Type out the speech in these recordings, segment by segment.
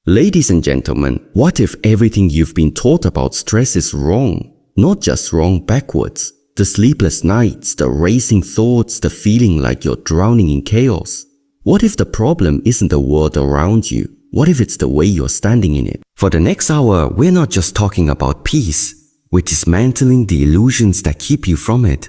Ladies and gentlemen, what if everything you've been taught about stress is wrong? Not just wrong backwards. The sleepless nights, the racing thoughts, the feeling like you're drowning in chaos. What if the problem isn't the world around you? What if it's the way you're standing in it? For the next hour, we're not just talking about peace. We're dismantling the illusions that keep you from it.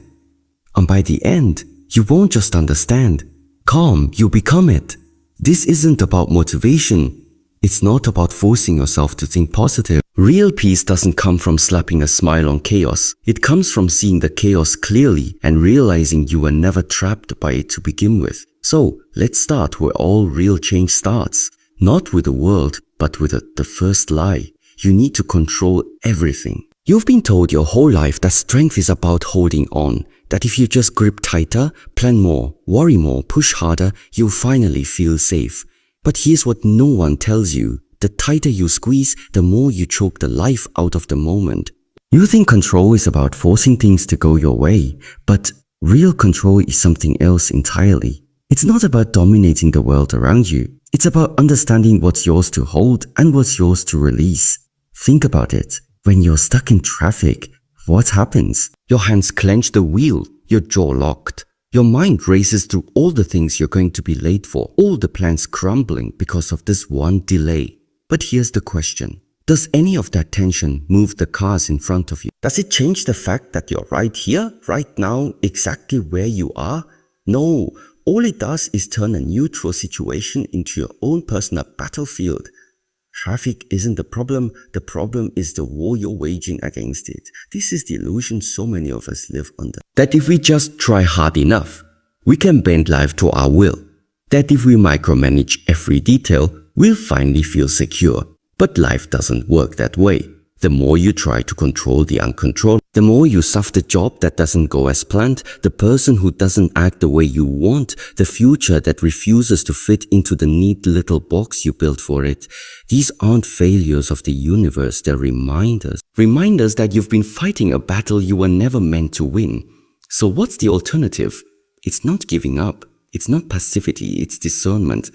And by the end, you won't just understand. Calm, you become it. This isn't about motivation. It's not about forcing yourself to think positive. Real peace doesn't come from slapping a smile on chaos. It comes from seeing the chaos clearly and realizing you were never trapped by it to begin with. So, let's start where all real change starts. Not with the world, but with the first lie. You need to control everything. You've been told your whole life that strength is about holding on. That if you just grip tighter, plan more, worry more, push harder, you'll finally feel safe. But here's what no one tells you. The tighter you squeeze, the more you choke the life out of the moment. You think control is about forcing things to go your way, but real control is something else entirely. It's not about dominating the world around you. It's about understanding what's yours to hold and what's yours to release. Think about it. When you're stuck in traffic, what happens? Your hands clench the wheel, your jaw locked. Your mind races through all the things you're going to be late for, all the plans crumbling because of this one delay. But here's the question. Does any of that tension move the cars in front of you? Does it change the fact that you're right here, right now, exactly where you are? No, all it does is turn a neutral situation into your own personal battlefield. Traffic isn't the problem is the war you're waging against it. This is the illusion so many of us live under. That if we just try hard enough, we can bend life to our will. That if we micromanage every detail, we'll finally feel secure. But life doesn't work that way. The more you try to control the uncontrollable, the more you suffer the job that doesn't go as planned, the person who doesn't act the way you want, the future that refuses to fit into the neat little box you built for it. These aren't failures of the universe, they're reminders. Reminders that you've been fighting a battle you were never meant to win. So what's the alternative? It's not giving up. It's not passivity, it's discernment.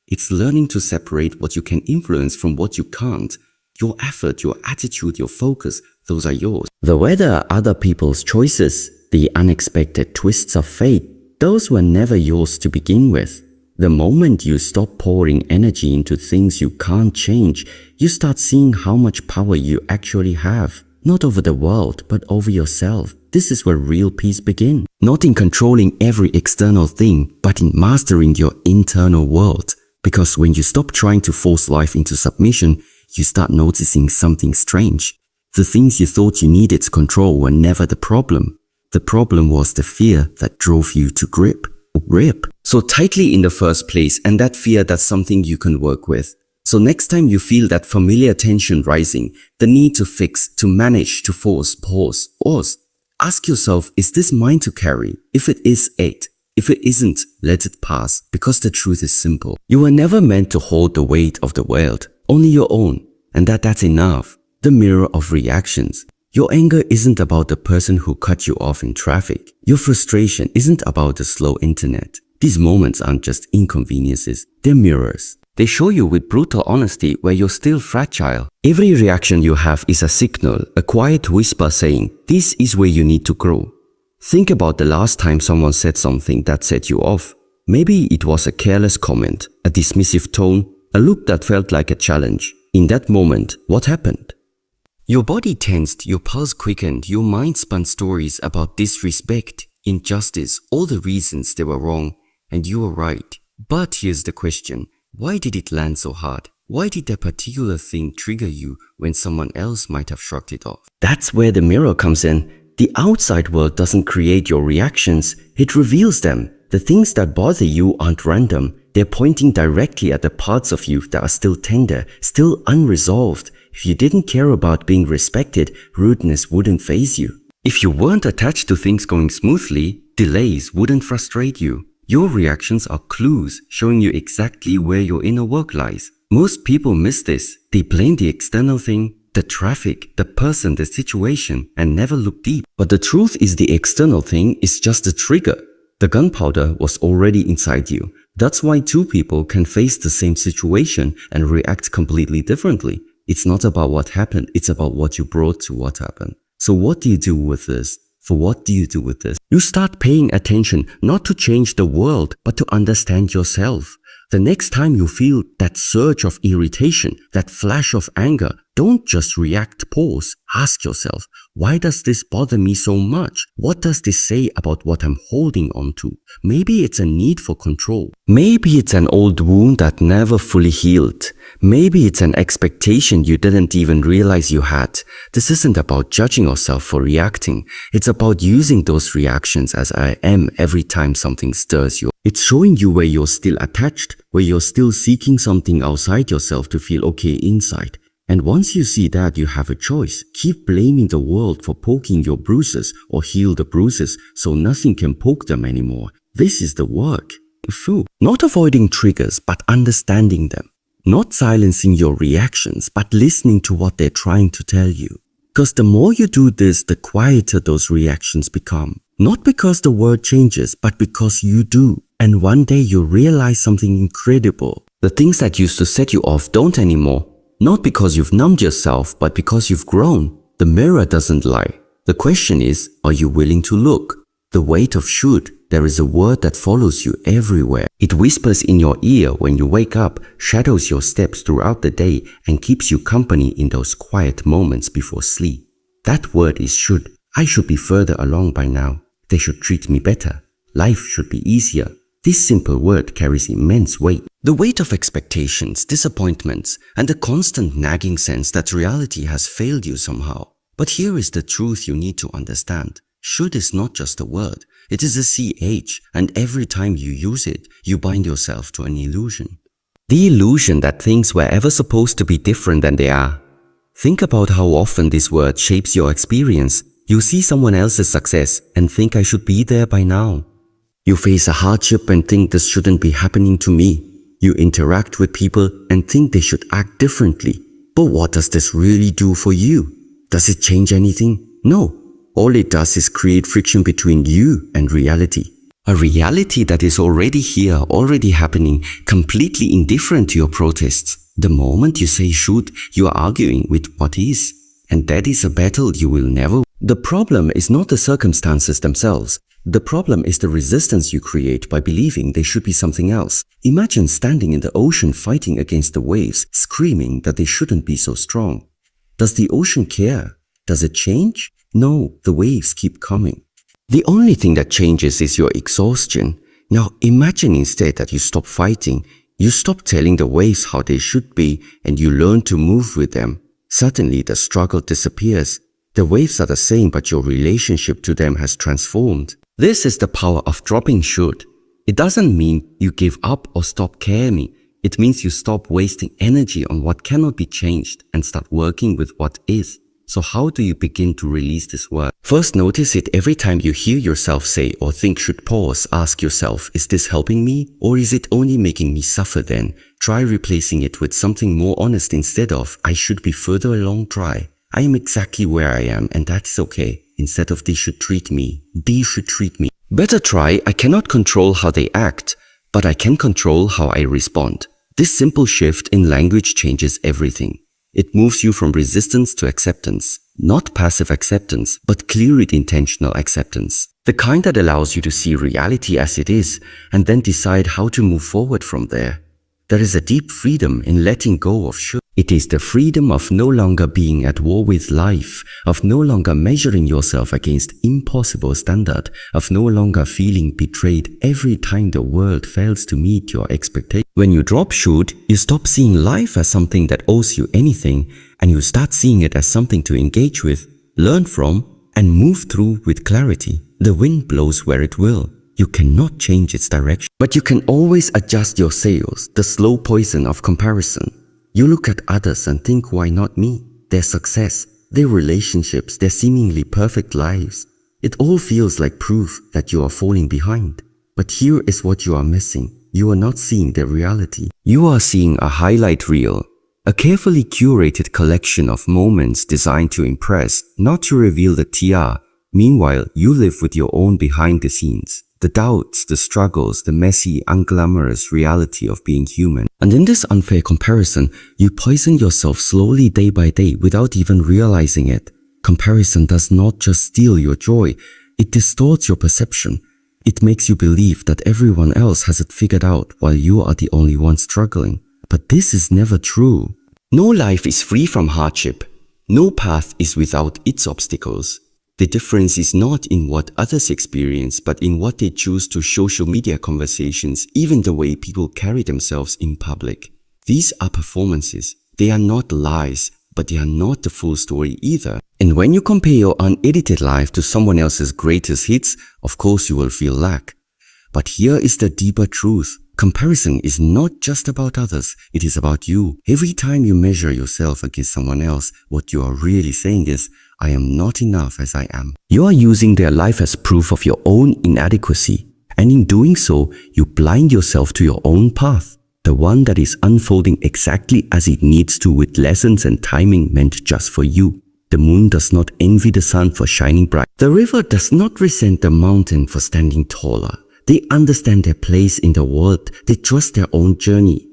It's learning to separate what you can influence from what you can't. Your effort, your attitude, your focus, those are yours. The weather are other people's choices, the unexpected twists of fate, those were never yours to begin with. The moment you stop pouring energy into things you can't change, you start seeing how much power you actually have. Not over the world, but over yourself. This is where real peace begins. Not in controlling every external thing, but in mastering your internal world. Because when you stop trying to force life into submission, you start noticing something strange. The things you thought you needed to control were never the problem. The problem was the fear that drove you to grip so tightly in the first place, and that fear, that's something you can work with. So next time you feel that familiar tension rising, the need to fix, to manage, to force, pause. Ask yourself, is this mine to carry? If it is, it. If it isn't, let it pass, because the truth is simple. You were never meant to hold the weight of the world. Only your own, and that's enough. The mirror of reactions. Your anger isn't about the person who cut you off in traffic. Your frustration isn't about the slow internet. These moments aren't just inconveniences, they're mirrors. They show you with brutal honesty where you're still fragile. Every reaction you have is a signal, a quiet whisper saying, this is where you need to grow. Think about the last time someone said something that set you off. Maybe it was a careless comment, a dismissive tone, a look that felt like a challenge. In that moment, what happened? Your body tensed, your pulse quickened, your mind spun stories about disrespect, injustice, all the reasons they were wrong, and you were right. But here's the question, why did it land so hard? Why did that particular thing trigger you when someone else might have shrugged it off? That's where the mirror comes in. The outside world doesn't create your reactions, it reveals them. The things that bother you aren't random. They're pointing directly at the parts of you that are still tender, still unresolved. If you didn't care about being respected, rudeness wouldn't faze you. If you weren't attached to things going smoothly, delays wouldn't frustrate you. Your reactions are clues showing you exactly where your inner work lies. Most people miss this. They blame the external thing, the traffic, the person, the situation, and never look deep. But the truth is the external thing is just a trigger. The gunpowder was already inside you. That's why two people can face the same situation and react completely differently. It's not about what happened, it's about what you brought to what happened. So what do you do with this? For what do you do with this? You start paying attention not to change the world, but to understand yourself. The next time you feel that surge of irritation, that flash of anger, don't just react, pause. Ask yourself, why does this bother me so much? What does this say about what I'm holding on to? Maybe it's a need for control. Maybe it's an old wound that never fully healed. Maybe it's an expectation you didn't even realize you had. This isn't about judging yourself for reacting. It's about using those reactions as I am every time something stirs you. It's showing you where you're still attached, where you're still seeking something outside yourself to feel okay inside. And once you see that, you have a choice. Keep blaming the world for poking your bruises or heal the bruises so nothing can poke them anymore. This is the work. Not avoiding triggers, but understanding them. Not silencing your reactions, but listening to what they're trying to tell you. Because the more you do this, the quieter those reactions become. Not because the world changes, but because you do. And one day you realize something incredible. The things that used to set you off don't anymore. Not because you've numbed yourself, but because you've grown. The mirror doesn't lie. The question is, are you willing to look? The weight of should. There is a word that follows you everywhere. It whispers in your ear when you wake up, shadows your steps throughout the day, and keeps you company in those quiet moments before sleep. That word is should. I should be further along by now. They should treat me better. Life should be easier. This simple word carries immense weight. The weight of expectations, disappointments, and the constant nagging sense that reality has failed you somehow. But here is the truth you need to understand. Should is not just a word. It is a CH, and every time you use it, you bind yourself to an illusion. The illusion that things were ever supposed to be different than they are. Think about how often this word shapes your experience. You see someone else's success and think I should be there by now. You face a hardship and think this shouldn't be happening to me. You interact with people and think they should act differently. But what does this really do for you? Does it change anything? No. All it does is create friction between you and reality. A reality that is already here, already happening, completely indifferent to your protests. The moment you say should, you are arguing with what is. And that is a battle you will never win. The problem is not the circumstances themselves. The problem is the resistance you create by believing they should be something else. Imagine standing in the ocean fighting against the waves, screaming that they shouldn't be so strong. Does the ocean care? Does it change? No, the waves keep coming. The only thing that changes is your exhaustion. Now imagine instead that you stop fighting, you stop telling the waves how they should be, and you learn to move with them. Suddenly the struggle disappears. The waves are the same, but your relationship to them has transformed. This is the power of dropping should. It doesn't mean you give up or stop caring. It means you stop wasting energy on what cannot be changed and start working with what is. So how do you begin to release this work? First, notice it every time you hear yourself say or think should. Pause. Ask yourself, is this helping me or is it only making me suffer then? Try replacing it with something more honest instead of I should be further along. Try I am exactly where I am and that's okay. Instead of they should treat me, they should treat me. Better try I cannot control how they act, but I can control how I respond. This simple shift in language changes everything. It moves you from resistance to acceptance. Not passive acceptance, but clear intentional acceptance. The kind that allows you to see reality as it is and then decide how to move forward from there. There is a deep freedom in letting go of should. It is the freedom of no longer being at war with life, of no longer measuring yourself against impossible standard, of no longer feeling betrayed every time the world fails to meet your expectations. When you drop should, you stop seeing life as something that owes you anything, and you start seeing it as something to engage with, learn from, and move through with clarity. The wind blows where it will. You cannot change its direction, but you can always adjust your sails, the slow poison of comparison. You look at others and think, why not me? Their success, their relationships, their seemingly perfect lives. It all feels like proof that you are falling behind. But here is what you are missing. You are not seeing the reality. You are seeing a highlight reel, a carefully curated collection of moments designed to impress, not to reveal the TR. Meanwhile, you live with your own behind the scenes. the doubts, the struggles, the messy, unglamorous reality of being human. And in this unfair comparison, you poison yourself slowly day by day without even realizing it. Comparison does not just steal your joy, it distorts your perception. It makes you believe that everyone else has it figured out while you are the only one struggling. But this is never true. No life is free from hardship. No path is without its obstacles. The difference is not in what others experience, but in what they choose to social media conversations, even the way people carry themselves in public. These are performances. They are not lies, but they are not the full story either. And when you compare your unedited life to someone else's greatest hits, of course you will feel lack. But here is the deeper truth. Comparison is not just about others, it is about you. Every time you measure yourself against someone else, what you are really saying is, I am not enough as I am. You are using their life as proof of your own inadequacy. And in doing so, you blind yourself to your own path. The one that is unfolding exactly as it needs to, with lessons and timing meant just for you. The moon does not envy the sun for shining bright. The river does not resent the mountain for standing taller. They understand their place in the world. They trust their own journey.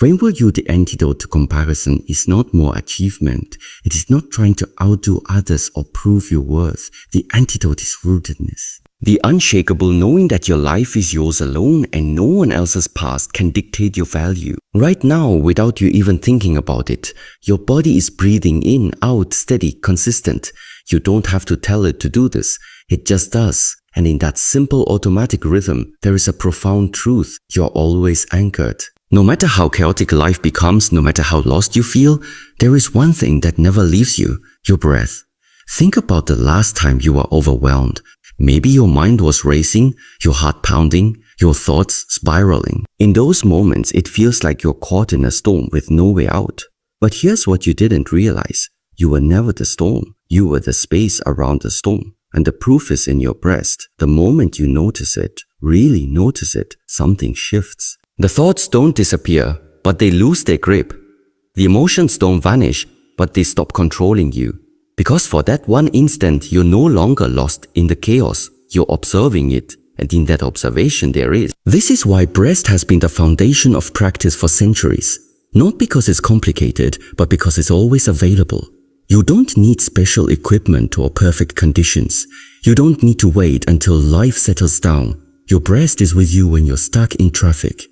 When will you, the antidote to comparison is not more achievement. It is not trying to outdo others or prove your worth. The antidote is rootedness. The unshakable knowing that your life is yours alone and no one else's past can dictate your value. Right now, without you even thinking about it, your body is breathing in, out, steady, consistent. You don't have to tell it to do this. It just does. And in that simple automatic rhythm, there is a profound truth. You're always anchored. No matter how chaotic life becomes, no matter how lost you feel, there is one thing that never leaves you, your breath. Think about the last time you were overwhelmed. Maybe your mind was racing, your heart pounding, your thoughts spiraling. In those moments, it feels like you're caught in a storm with no way out. But here's what you didn't realize. You were never the storm. You were the space around the storm. And the proof is in your breast. The moment you notice it, really notice it, something shifts. The thoughts don't disappear, but they lose their grip. The emotions don't vanish, but they stop controlling you. Because for that one instant, you're no longer lost in the chaos. You're observing it, and in that observation there is. This is why breath has been the foundation of practice for centuries. Not because it's complicated, but because it's always available. You don't need special equipment or perfect conditions. You don't need to wait until life settles down. Your breath is with you when you're stuck in traffic.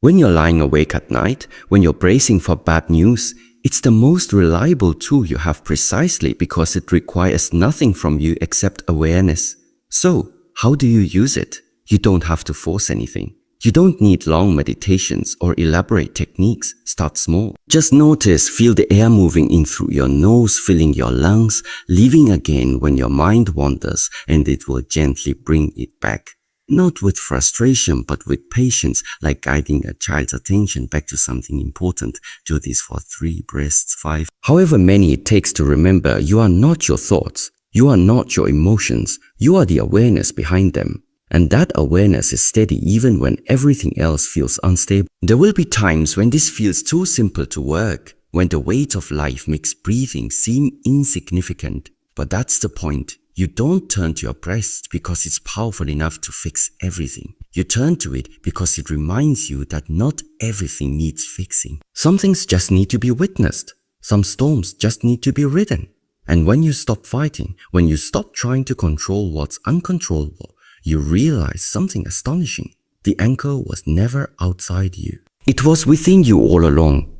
When you're lying awake at night, when you're bracing for bad news, it's the most reliable tool you have precisely because it requires nothing from you except awareness. So, how do you use it? You don't have to force anything. You don't need long meditations or elaborate techniques. Start small. Just notice, feel the air moving in through your nose, filling your lungs, leaving again when your mind wanders, and it will gently bring it back. Not with frustration, but with patience, like guiding a child's attention back to something important. Do this for 3 breaths, 5. However many it takes to remember, you are not your thoughts. You are not your emotions. You are the awareness behind them. And that awareness is steady even when everything else feels unstable. There will be times when this feels too simple to work, when the weight of life makes breathing seem insignificant. But that's the point. You don't turn to your breath because it's powerful enough to fix everything. You turn to it because it reminds you that not everything needs fixing. Some things just need to be witnessed. Some storms just need to be ridden. And when you stop fighting, when you stop trying to control what's uncontrollable, you realize something astonishing. The anchor was never outside you. It was within you all along.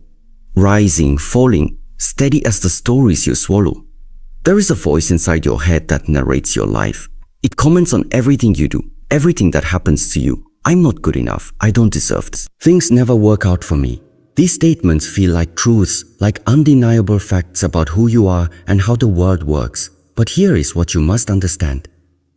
Rising, falling, steady as the stories you swallow. There is a voice inside your head that narrates your life. It comments on everything you do, everything that happens to you. I'm not good enough. I don't deserve this. Things never work out for me. These statements feel like truths, like undeniable facts about who you are and how the world works. But here is what you must understand.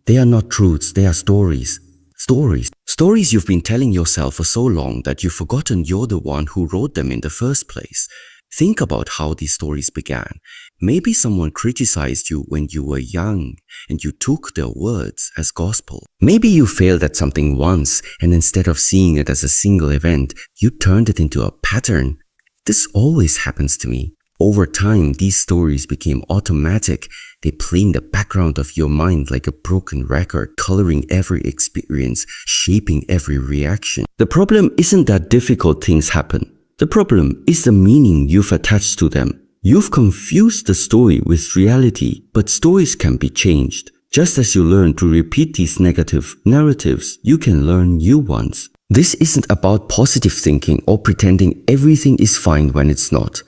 They are not truths, they are stories. Stories you've been telling yourself for so long that you've forgotten you're the one who wrote them in the first place. Think about how these stories began. Maybe someone criticized you when you were young and you took their words as gospel. Maybe you failed at something once and instead of seeing it as a single event, you turned it into a pattern. This always happens to me. Over time, these stories became automatic. They play in the background of your mind like a broken record, coloring every experience, shaping every reaction. The problem isn't that difficult things happen. The problem is the meaning you've attached to them. You've confused the story with reality, but stories can be changed. Just as you learn to repeat these negative narratives, you can learn new ones. This isn't about positive thinking or pretending everything is fine when it's not.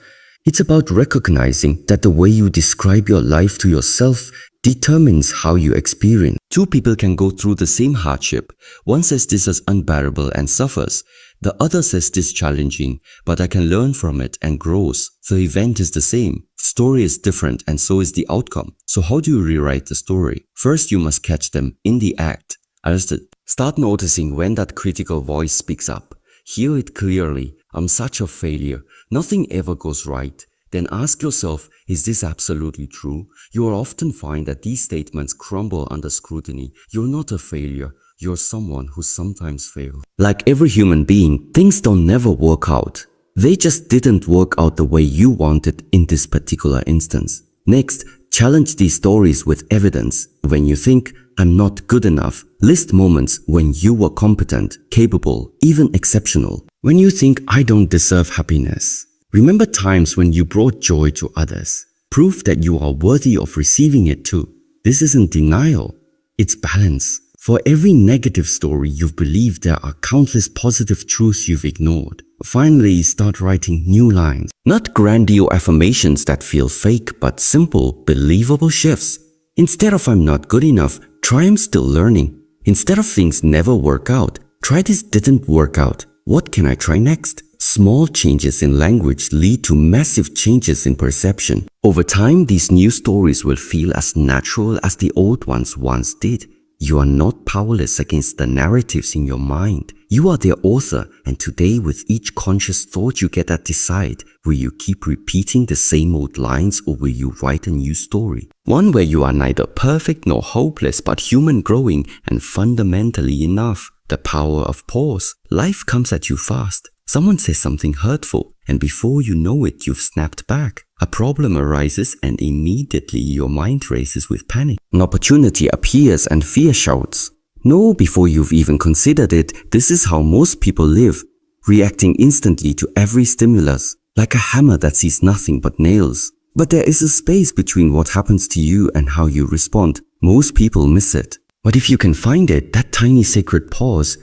It's about recognizing that the way you describe your life to yourself determines how you experience. Two people can go through the same hardship. One says this is unbearable and suffers. The other says this is challenging, but I can learn from it and grows. The event is the same. The story is different and so is the outcome. So how do you rewrite the story? First, you must catch them in the act. Understood? Start noticing when that critical voice speaks up. Hear it clearly. I'm such a failure. Nothing ever goes right. Then ask yourself, is this absolutely true? You will often find that these statements crumble under scrutiny. You're not a failure. You're someone who sometimes fails. Like every human being, things don't never work out. They just didn't work out the way you wanted in this particular instance. Next, challenge these stories with evidence. When you think, I'm not good enough, list moments when you were competent, capable, even exceptional. When you think, I don't deserve happiness, remember times when you brought joy to others. Prove that you are worthy of receiving it too. This isn't denial, it's balance. For every negative story you've believed, there are countless positive truths you've ignored. Finally, start writing new lines. Not grandiose affirmations that feel fake, but simple, believable shifts. Instead of I'm not good enough, try I'm still learning. Instead of things never work out, try this didn't work out. What can I try next? Small changes in language lead to massive changes in perception. Over time, these new stories will feel as natural as the old ones once did. You are not powerless against the narratives in your mind. You are their author, and today with each conscious thought you get to decide, will you keep repeating the same old lines or will you write a new story? One where you are neither perfect nor hopeless but human, growing and fundamentally enough. The power of pause. Life comes at you fast. Someone says something hurtful, and before you know it, you've snapped back. A problem arises and immediately your mind races with panic. An opportunity appears and fear shouts. No, before you've even considered it, this is how most people live, reacting instantly to every stimulus, like a hammer that sees nothing but nails. But there is a space between what happens to you and how you respond. Most people miss it. But if you can find it, that tiny sacred pause,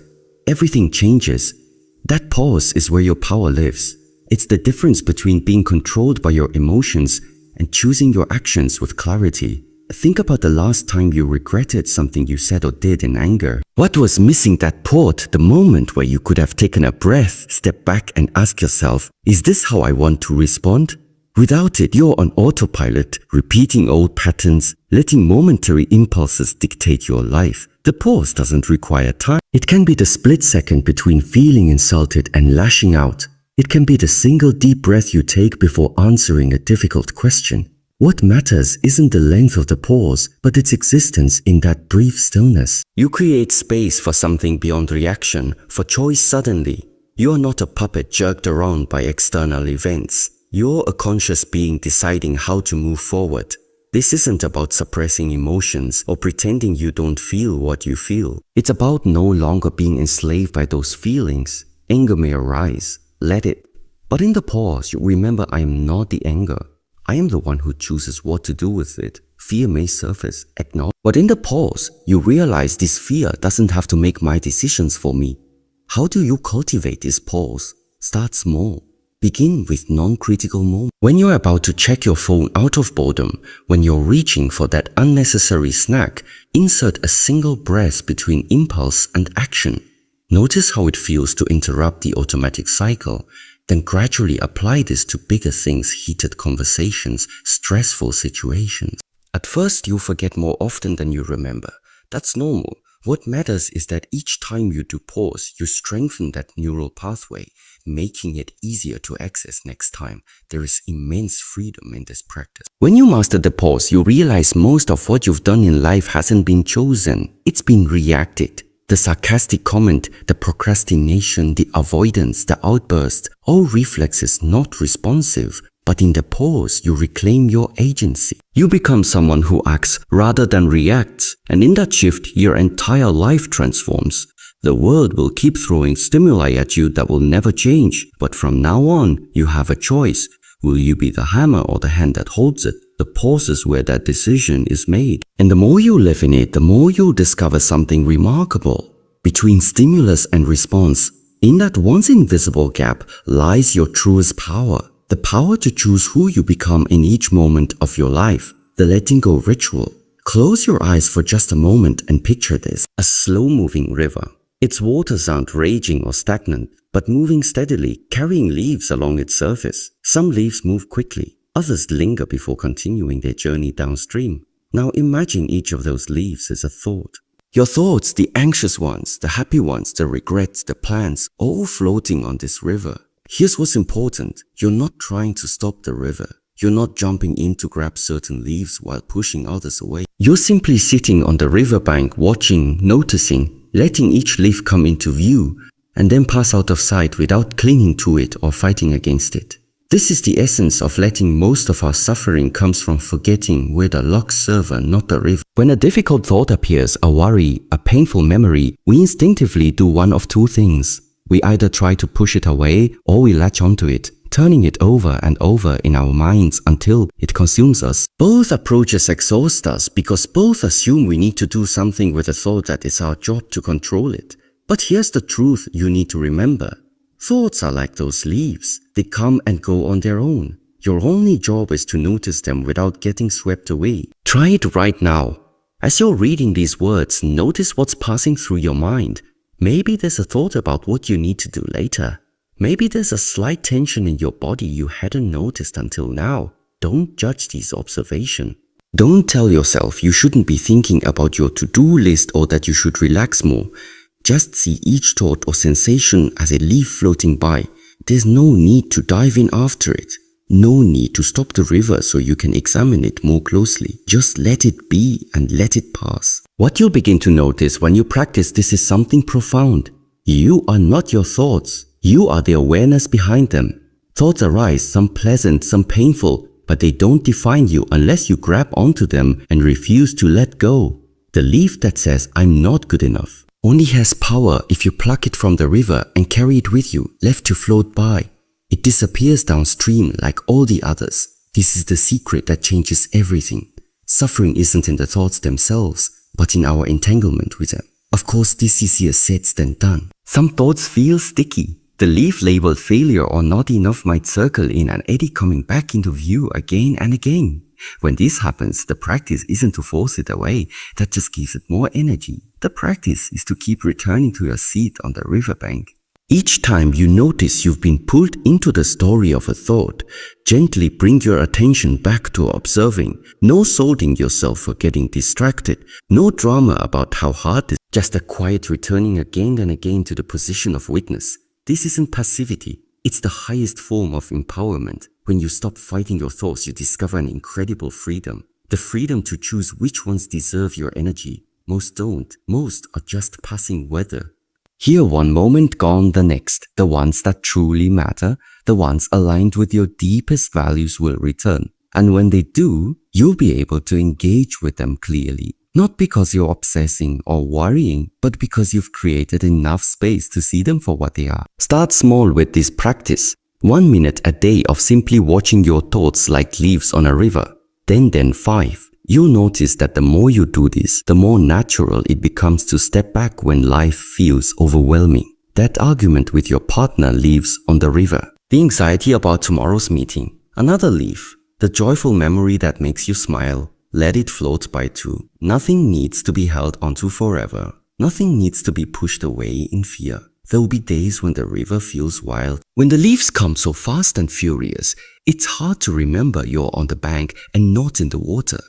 everything changes. That pause is where your power lives. It's the difference between being controlled by your emotions and choosing your actions with clarity. Think about the last time you regretted something you said or did in anger. What was missing that pause, the moment where you could have taken a breath, step back and ask yourself, is this how I want to respond? Without it, you're on autopilot, repeating old patterns, letting momentary impulses dictate your life. The pause doesn't require time. It can be the split second between feeling insulted and lashing out. It can be the single deep breath you take before answering a difficult question. What matters isn't the length of the pause, but its existence in that brief stillness. You create space for something beyond reaction, for choice suddenly. You are not a puppet jerked around by external events. You're a conscious being deciding how to move forward. This isn't about suppressing emotions or pretending you don't feel what you feel. It's about no longer being enslaved by those feelings. Anger may arise. Let it. But in the pause, you remember I am not the anger. I am the one who chooses what to do with it. Fear may surface, acknowledge. But in the pause, you realize this fear doesn't have to make my decisions for me. How do you cultivate this pause? Start small. Begin with non-critical moments. When you're about to check your phone out of boredom, when you're reaching for that unnecessary snack, insert a single breath between impulse and action. Notice how it feels to interrupt the automatic cycle. Then gradually apply this to bigger things, heated conversations, stressful situations. At first, you forget more often than you remember. That's normal. What matters is that each time you do pause, you strengthen that neural pathway, making it easier to access next time. There is immense freedom in this practice. When you master the pause, you realize most of what you've done in life hasn't been chosen. It's been reacted. The sarcastic comment, the procrastination, the avoidance, the outburst, all reflexes not responsive. But in the pause, you reclaim your agency. You become someone who acts rather than reacts, and in that shift, your entire life transforms. The world will keep throwing stimuli at you that will never change, but from now on, you have a choice. Will you be the hammer or the hand that holds it? The pause is where that decision is made. And the more you live in it, the more you'll discover something remarkable. Between stimulus and response, in that once invisible gap lies your truest power. The power to choose who you become in each moment of your life. The letting go ritual. Close your eyes for just a moment and picture this. A slow-moving river. Its waters aren't raging or stagnant, but moving steadily, carrying leaves along its surface. Some leaves move quickly, others linger before continuing their journey downstream. Now imagine each of those leaves as a thought. Your thoughts, the anxious ones, the happy ones, the regrets, the plans, all floating on this river. Here's what's important. You're not trying to stop the river. You're not jumping in to grab certain leaves while pushing others away. You're simply sitting on the riverbank, watching, noticing, letting each leaf come into view, and then pass out of sight without clinging to it or fighting against it. This is the essence of letting. Most of our suffering comes from forgetting we're the log server, not the river. When a difficult thought appears, a worry, a painful memory, we instinctively do one of two things. We either try to push it away or we latch onto it, turning it over and over in our minds until it consumes us. Both approaches exhaust us because both assume we need to do something with the thought that it's our job to control it. But here's the truth you need to remember. Thoughts are like those leaves. They come and go on their own. Your only job is to notice them without getting swept away. Try it right now. As you're reading these words, notice what's passing through your mind. Maybe there's a thought about what you need to do later. Maybe there's a slight tension in your body you hadn't noticed until now. Don't judge these observations. Don't tell yourself you shouldn't be thinking about your to-do list or that you should relax more. Just see each thought or sensation as a leaf floating by. There's no need to dive in after it. No need to stop the river so you can examine it more closely. Just let it be and let it pass. What you'll begin to notice when you practice this is something profound. You are not your thoughts. You are the awareness behind them. Thoughts arise, some pleasant, some painful, but they don't define you unless you grab onto them and refuse to let go. The leaf that says, "I'm not good enough," only has power if you pluck it from the river and carry it with you, left to float by. It disappears downstream like all the others. This is the secret that changes everything. Suffering isn't in the thoughts themselves, but in our entanglement with them. Of course, this is easier said than done. Some thoughts feel sticky. The leaf labeled failure or not enough might circle in an eddy coming back into view again and again. When this happens, the practice isn't to force it away. That just gives it more energy. The practice is to keep returning to your seat on the riverbank. Each time you notice you've been pulled into the story of a thought, gently bring your attention back to observing. No scolding yourself for getting distracted. No drama about how hard it is. Just a quiet returning again and again to the position of witness. This isn't passivity. It's the highest form of empowerment. When you stop fighting your thoughts, you discover an incredible freedom. The freedom to choose which ones deserve your energy. Most don't. Most are just passing weather. Here one moment, gone the next. The ones that truly matter, the ones aligned with your deepest values will return. And when they do, you'll be able to engage with them clearly. Not because you're obsessing or worrying, but because you've created enough space to see them for what they are. Start small with this practice. 1 minute a day of simply watching your thoughts like leaves on a river. Then 5. You'll notice that the more you do this, the more natural it becomes to step back when life feels overwhelming. That argument with your partner leaves on the river. The anxiety about tomorrow's meeting. Another leaf. The joyful memory that makes you smile. Let it float by too. Nothing needs to be held onto forever. Nothing needs to be pushed away in fear. There will be days when the river feels wild. When the leaves come so fast and furious, it's hard to remember you're on the bank and not in the water.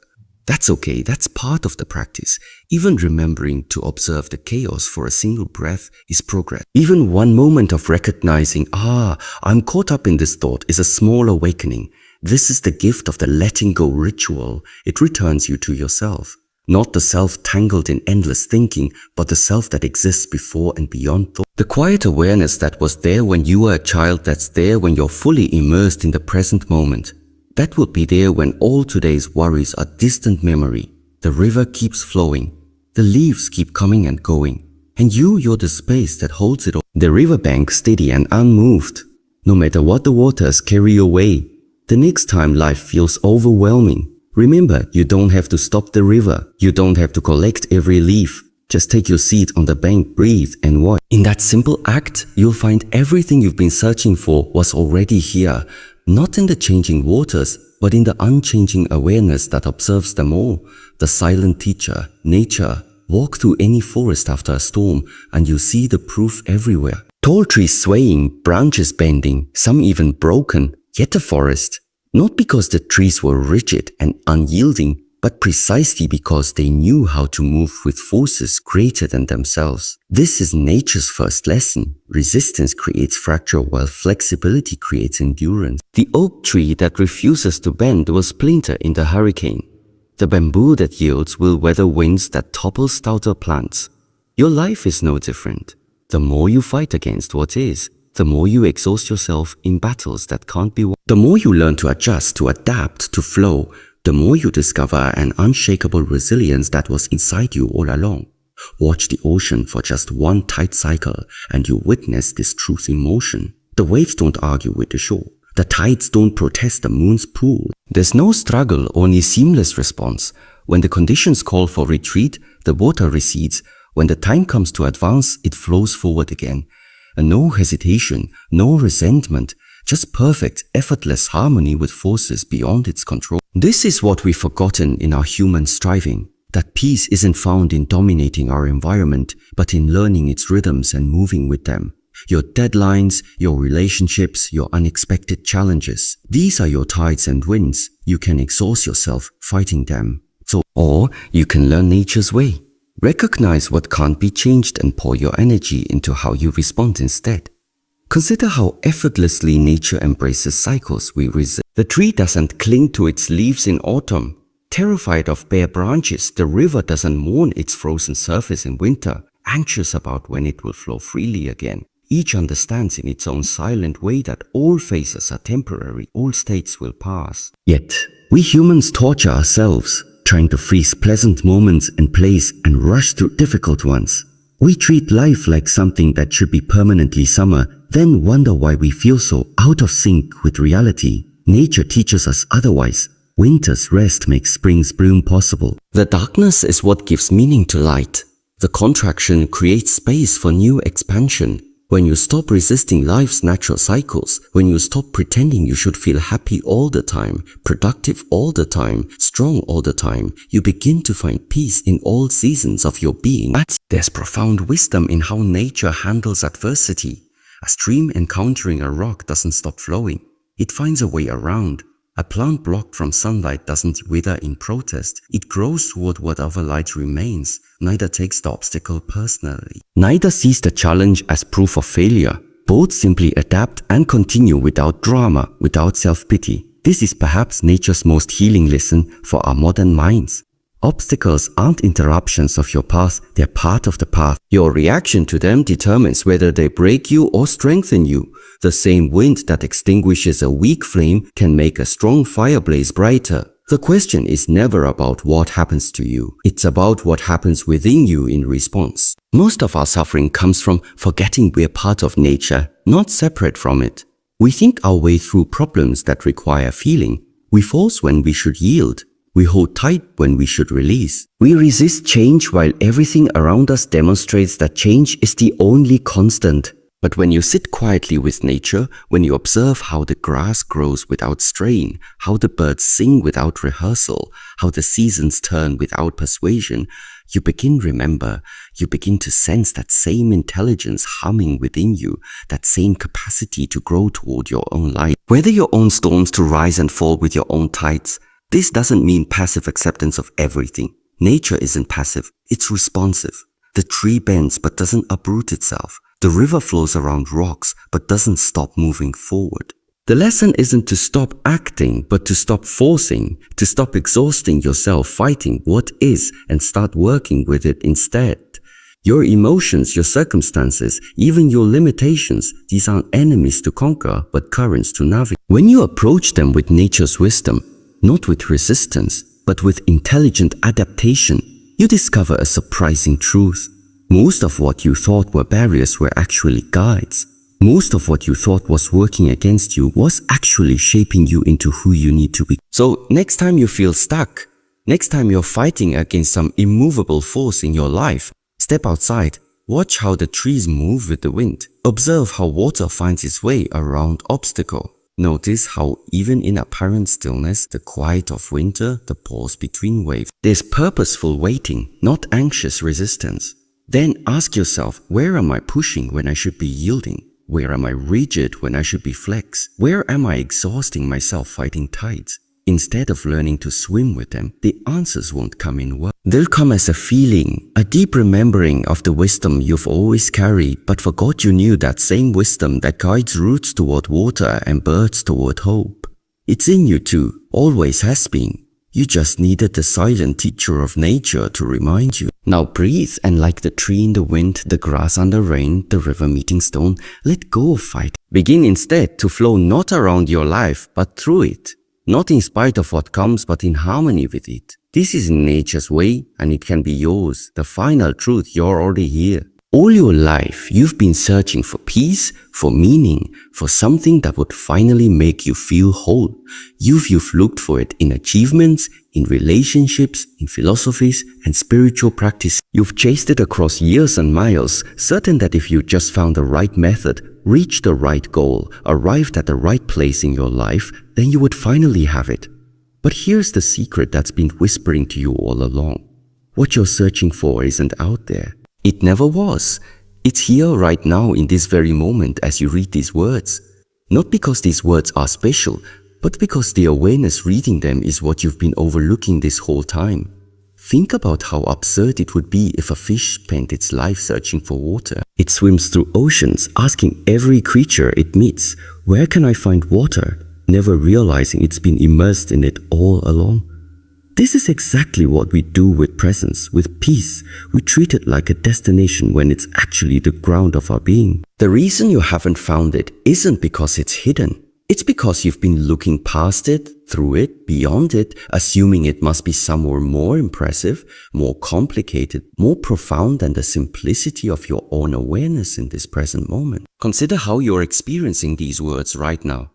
That's okay, that's part of the practice. Even remembering to observe the chaos for a single breath is progress. Even one moment of recognizing, I'm caught up in this thought is a small awakening. This is the gift of the letting go ritual. It returns you to yourself. Not the self tangled in endless thinking, but the self that exists before and beyond thought. The quiet awareness that was there when you were a child, that's there when you're fully immersed in the present moment. That will be there when all today's worries are distant memory. The river keeps flowing. The leaves keep coming and going. And you're the space that holds it all. The riverbank steady and unmoved. No matter what the waters carry away. The next time life feels overwhelming, remember, you don't have to stop the river. You don't have to collect every leaf. Just take your seat on the bank, breathe and watch. In that simple act, you'll find everything you've been searching for was already here. Not in the changing waters, but in the unchanging awareness that observes them all. The silent teacher, nature. Walk through any forest after a storm and you see the proof everywhere. Tall trees swaying, branches bending, some even broken, yet a forest. Not because the trees were rigid and unyielding, but precisely because they knew how to move with forces greater than themselves. This is nature's first lesson. Resistance creates fracture while flexibility creates endurance. The oak tree that refuses to bend will splinter in the hurricane. The bamboo that yields will weather winds that topple stouter plants. Your life is no different. The more you fight against what is, the more you exhaust yourself in battles that can't be won. The more you learn to adjust, to adapt, to flow, the more you discover an unshakable resilience that was inside you all along. Watch the ocean for just one tight cycle and you witness this truth in motion. The waves don't argue with the shore. The tides don't protest the moon's pull. There's no struggle, only seamless response. When the conditions call for retreat, the water recedes. When the time comes to advance, it flows forward again. And no hesitation, no resentment, just perfect, effortless harmony with forces beyond its control. This is what we've forgotten in our human striving. That peace isn't found in dominating our environment, but in learning its rhythms and moving with them. Your deadlines, your relationships, your unexpected challenges. These are your tides and winds. You can exhaust yourself fighting them. Or you can learn nature's way. Recognize what can't be changed and pour your energy into how you respond instead. Consider how effortlessly nature embraces cycles we resist. The tree doesn't cling to its leaves in autumn. Terrified of bare branches, the river doesn't mourn its frozen surface in winter, anxious about when it will flow freely again. Each understands in its own silent way that all phases are temporary, all states will pass. Yet, we humans torture ourselves, trying to freeze pleasant moments and place and rush through difficult ones. We treat life like something that should be permanently summer, then wonder why we feel so out of sync with reality. Nature teaches us otherwise. Winter's rest makes spring's bloom possible. The darkness is what gives meaning to light. The contraction creates space for new expansion. When you stop resisting life's natural cycles, when you stop pretending you should feel happy all the time, productive all the time, strong all the time, you begin to find peace in all seasons of your being. There's profound wisdom in how nature handles adversity. A stream encountering a rock doesn't stop flowing. It finds a way around. A plant blocked from sunlight doesn't wither in protest. It grows toward whatever light remains, neither takes the obstacle personally. Neither sees the challenge as proof of failure. Both simply adapt and continue without drama, without self-pity. This is perhaps nature's most healing lesson for our modern minds. Obstacles aren't interruptions of your path, they're part of the path. Your reaction to them determines whether they break you or strengthen you. The same wind that extinguishes a weak flame can make a strong fire blaze brighter. The question is never about what happens to you. It's about what happens within you in response. Most of our suffering comes from forgetting we're part of nature, not separate from it. We think our way through problems that require feeling. We force when we should yield. We hold tight when we should release. We resist change while everything around us demonstrates that change is the only constant. But when you sit quietly with nature, when you observe how the grass grows without strain, how the birds sing without rehearsal, how the seasons turn without persuasion, you begin to sense that same intelligence humming within you, that same capacity to grow toward your own light. Weather your own storms, to rise and fall with your own tides. This doesn't mean passive acceptance of everything. Nature isn't passive, it's responsive. The tree bends but doesn't uproot itself. The river flows around rocks but doesn't stop moving forward. The lesson isn't to stop acting, but to stop forcing, to stop exhausting yourself fighting what is and start working with it instead. Your emotions, your circumstances, even your limitations, these aren't enemies to conquer, but currents to navigate. When you approach them with nature's wisdom, not with resistance, but with intelligent adaptation, you discover a surprising truth. Most of what you thought were barriers were actually guides. Most of what you thought was working against you was actually shaping you into who you need to be. So next time you feel stuck, next time you're fighting against some immovable force in your life, step outside, watch how the trees move with the wind. Observe how water finds its way around obstacle. Notice how even in apparent stillness, the quiet of winter, the pause between waves, there's purposeful waiting, not anxious resistance. Then ask yourself, where am I pushing when I should be yielding? Where am I rigid when I should be flex? Where am I exhausting myself fighting tides? Instead of learning to swim with them, the answers won't come in words. They'll come as a feeling, a deep remembering of the wisdom you've always carried but forgot you knew, that same wisdom that guides roots toward water and birds toward hope. It's in you too, always has been. You just needed the silent teacher of nature to remind you. Now breathe, and like the tree in the wind, the grass under rain, the river meeting stone, let go of fight. Begin instead to flow not around your life, but through it. Not in spite of what comes, but in harmony with it. This is nature's way, and it can be yours. The final truth, you're already here. All your life, you've been searching for peace, for meaning, for something that would finally make you feel whole. You've looked for it in achievements, in relationships, in philosophies, and spiritual practice. You've chased it across years and miles, certain that if you just found the right method, reached the right goal, arrived at the right place in your life, then you would finally have it. But here's the secret that's been whispering to you all along. What you're searching for isn't out there. It never was. It's here right now in this very moment as you read these words. Not because these words are special, but because the awareness reading them is what you've been overlooking this whole time. Think about how absurd it would be if a fish spent its life searching for water. It swims through oceans, asking every creature it meets, where can I find water? Never realizing it's been immersed in it all along. This is exactly what we do with presence, with peace. We treat it like a destination when it's actually the ground of our being. The reason you haven't found it isn't because it's hidden. It's because you've been looking past it, through it, beyond it, assuming it must be somewhere more impressive, more complicated, more profound than the simplicity of your own awareness in this present moment. Consider how you're experiencing these words right now.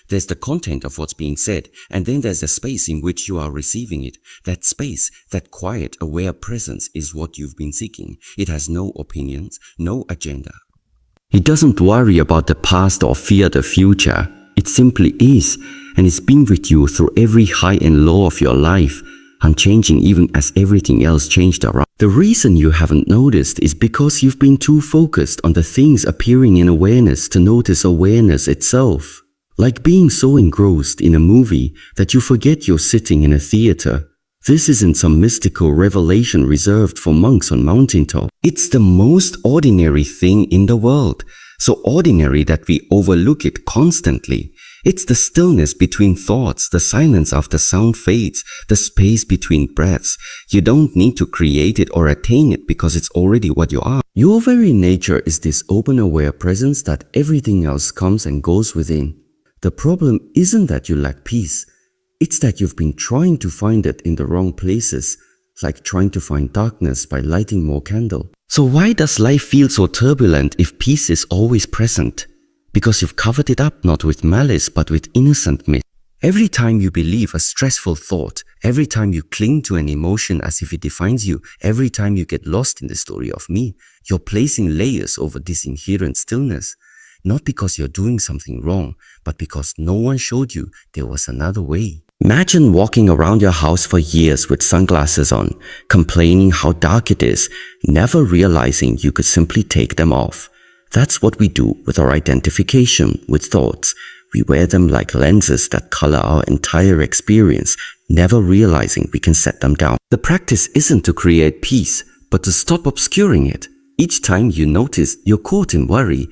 There's the content of what's being said, and then there's the space in which you are receiving it. That space, that quiet, aware presence is what you've been seeking. It has no opinions, no agenda. It doesn't worry about the past or fear the future. It simply is, and it's been with you through every high and low of your life, unchanging even as everything else changed around. The reason you haven't noticed is because you've been too focused on the things appearing in awareness to notice awareness itself. Like being so engrossed in a movie that you forget you're sitting in a theater. This isn't some mystical revelation reserved for monks on mountaintop. It's the most ordinary thing in the world, so ordinary that we overlook it constantly. It's the stillness between thoughts, the silence after sound fades, the space between breaths. You don't need to create it or attain it because it's already what you are. Your very nature is this open aware presence that everything else comes and goes within. The problem isn't that you lack peace, it's that you've been trying to find it in the wrong places, like trying to find darkness by lighting more candle. So why does life feel so turbulent if peace is always present? Because you've covered it up not with malice but with innocent myth. Every time you believe a stressful thought, every time you cling to an emotion as if it defines you, every time you get lost in the story of me, you're placing layers over this inherent stillness. Not because you're doing something wrong, but because no one showed you there was another way. Imagine walking around your house for years with sunglasses on, complaining how dark it is, never realizing you could simply take them off. That's what we do with our identification with thoughts. We wear them like lenses that color our entire experience, never realizing we can set them down. The practice isn't to create peace, but to stop obscuring it. Each time you notice you're caught in worry,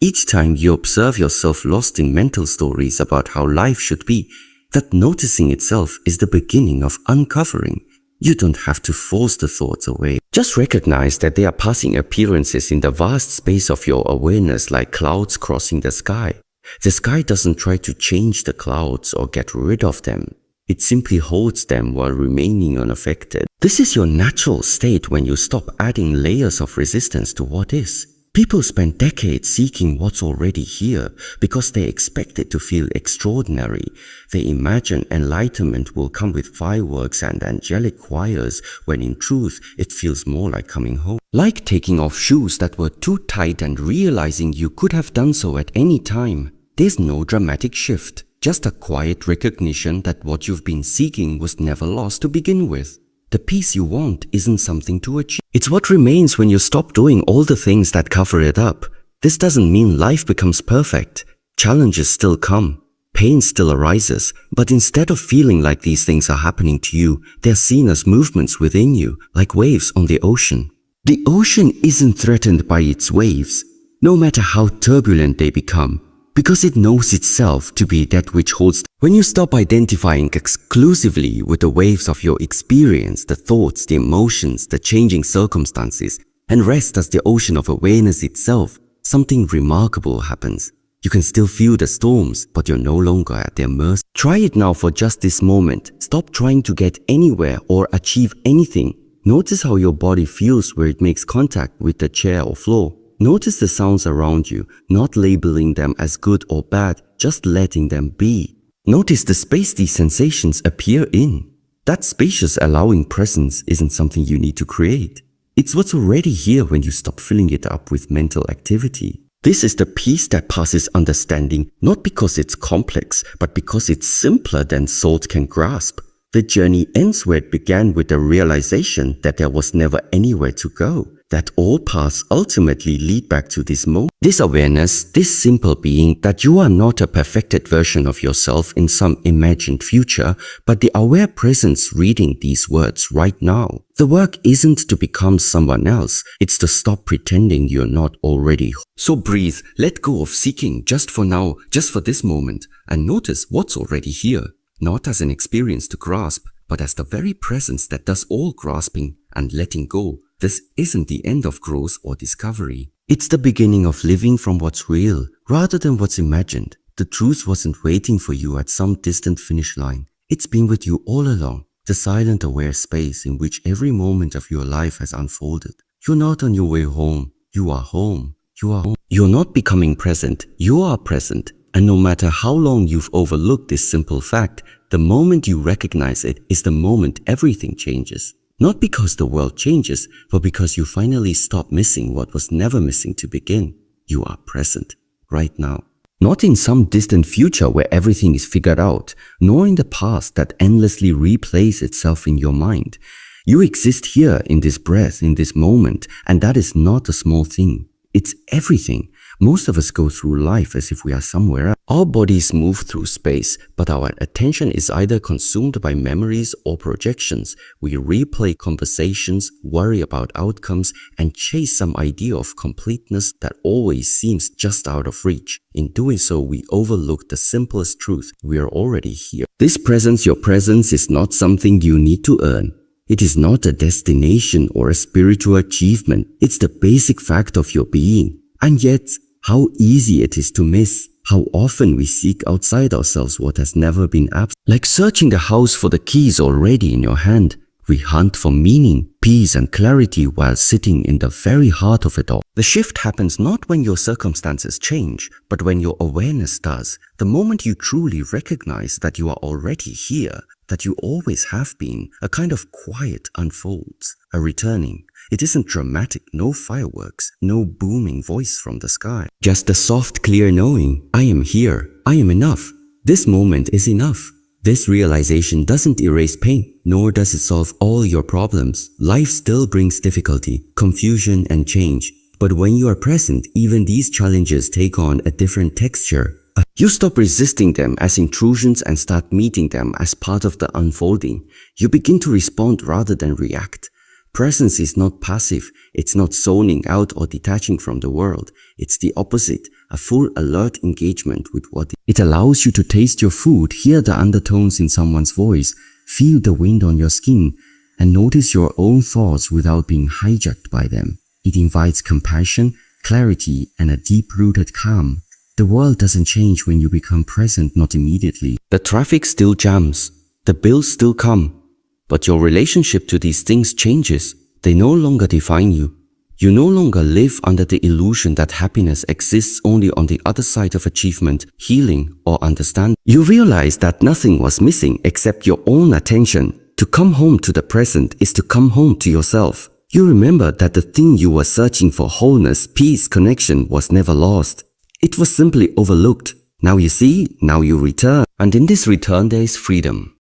Each time you observe yourself lost in mental stories about how life should be, that noticing itself is the beginning of uncovering. You don't have to force the thoughts away. Just recognize that they are passing appearances in the vast space of your awareness like clouds crossing the sky. The sky doesn't try to change the clouds or get rid of them. It simply holds them while remaining unaffected. This is your natural state when you stop adding layers of resistance to what is. People spend decades seeking what's already here because they expect it to feel extraordinary. They imagine enlightenment will come with fireworks and angelic choirs, when in truth it feels more like coming home. Like taking off shoes that were too tight and realizing you could have done so at any time. There's no dramatic shift, just a quiet recognition that what you've been seeking was never lost to begin with. The peace you want isn't something to achieve. It's what remains when you stop doing all the things that cover it up. This doesn't mean life becomes perfect. Challenges still come. Pain still arises. But instead of feeling like these things are happening to you, they're seen as movements within you, like waves on the ocean. The ocean isn't threatened by its waves, no matter how turbulent they become, because it knows itself to be that which holds. When you stop identifying exclusively with the waves of your experience, the thoughts, the emotions, the changing circumstances, and rest as the ocean of awareness itself, something remarkable happens. You can still feel the storms, but you're no longer at their mercy. Try it now for just this moment. Stop trying to get anywhere or achieve anything. Notice how your body feels where it makes contact with the chair or floor. Notice the sounds around you, not labeling them as good or bad, just letting them be. Notice the space these sensations appear in. That spacious allowing presence isn't something you need to create. It's what's already here when you stop filling it up with mental activity. This is the peace that passes understanding, not because it's complex, but because it's simpler than thought can grasp. The journey ends where it began, with the realization that there was never anywhere to go, that all paths ultimately lead back to this moment. This awareness, this simple being, that you are not a perfected version of yourself in some imagined future, but the aware presence reading these words right now. The work isn't to become someone else, it's to stop pretending you're not already. So breathe, let go of seeking just for now, just for this moment, and notice what's already here. Not as an experience to grasp, but as the very presence that does all grasping and letting go. This isn't the end of growth or discovery. It's the beginning of living from what's real, rather than what's imagined. The truth wasn't waiting for you at some distant finish line. It's been with you all along, the silent aware space in which every moment of your life has unfolded. You're not on your way home. You are home. You are home. You're not becoming present. You are present. And no matter how long you've overlooked this simple fact, the moment you recognize it is the moment everything changes. Not because the world changes, but because you finally stop missing what was never missing to begin. You are present, right now. Not in some distant future where everything is figured out, nor in the past that endlessly replays itself in your mind. You exist here in this breath, in this moment, and that is not a small thing. It's everything. Most of us go through life as if we are somewhere else. Our bodies move through space, but our attention is either consumed by memories or projections. We replay conversations, worry about outcomes, and chase some idea of completeness that always seems just out of reach. In doing so, we overlook the simplest truth: we are already here. This presence, your presence, is not something you need to earn. It is not a destination or a spiritual achievement. It's the basic fact of your being. And yet, how easy it is to miss. How often we seek outside ourselves what has never been absent. Like searching a house for the keys already in your hand. We hunt for meaning, peace and clarity while sitting in the very heart of it all. The shift happens not when your circumstances change, but when your awareness does. The moment you truly recognize that you are already here, that you always have been, a kind of quiet unfolds, a returning. It isn't dramatic, no fireworks, no booming voice from the sky. Just a soft, clear knowing, I am here, I am enough. This moment is enough. This realization doesn't erase pain, nor does it solve all your problems. Life still brings difficulty, confusion and change. But when you are present, even these challenges take on a different texture. You stop resisting them as intrusions and start meeting them as part of the unfolding. You begin to respond rather than react. Presence is not passive, it's not zoning out or detaching from the world. It's the opposite, a full alert engagement with what it allows you to taste your food, hear the undertones in someone's voice, feel the wind on your skin, and notice your own thoughts without being hijacked by them. It invites compassion, clarity, and a deep-rooted calm. The world doesn't change when you become present, not immediately. The traffic still jams, the bills still come, but your relationship to these things changes. They no longer define you. You no longer live under the illusion that happiness exists only on the other side of achievement, healing, or understanding. You realize that nothing was missing except your own attention. To come home to the present is to come home to yourself. You remember that the thing you were searching for, wholeness, peace, connection, was never lost. It was simply overlooked. Now you see, now you return. And in this return there is freedom.